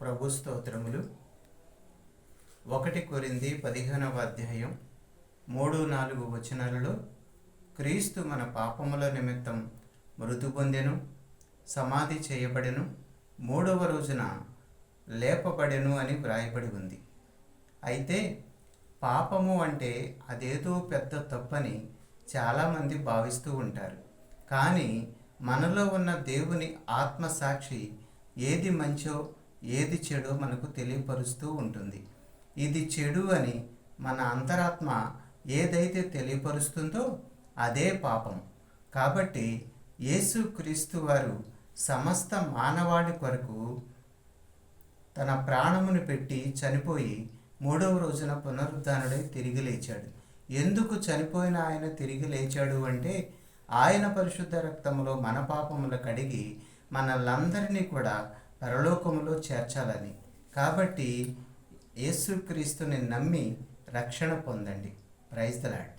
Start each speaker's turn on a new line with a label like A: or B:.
A: ప్రభు స్తోత్రములు. 1 కొరింథీ 15వ అధ్యాయం 3-4 వచనాలలో క్రీస్తు మన పాపముల నిమిత్తం మృతి పొందెను, సమాధి చేయబడెను, 3వ రోజున లేపబడెను అని వ్రాయబడి ఉంది. అయితే పాపము అంటే అదేదో పెద్ద తప్పని చాలామంది భావిస్తూ ఉంటారు. కానీ మనలో ఉన్న దేవుని ఆత్మసాక్షి ఏది మంచో ఏది చెడో మనకు తెలియపరుస్తూ ఉంటుంది. ఇది చెడు అని మన అంతరాత్మ ఏదైతే తెలియపరుస్తుందో అదే పాపం. కాబట్టి యేసుక్రీస్తు వారు సమస్త మానవాళి కొరకు తన ప్రాణమును పెట్టి చనిపోయి 3వ రోజున పునరుద్ధానుడై తిరిగి లేచాడు. ఎందుకు చనిపోయిన ఆయన తిరిగి లేచాడు అంటే ఆయన పరిశుద్ధ రక్తములో మన పాపములు కడిగి మనల్నందరినీ కూడా పరలోకములో చేర్చాలని. కాబట్టి యేసుక్రీస్తుని నమ్మి రక్షణ పొందండి. Praise the lord.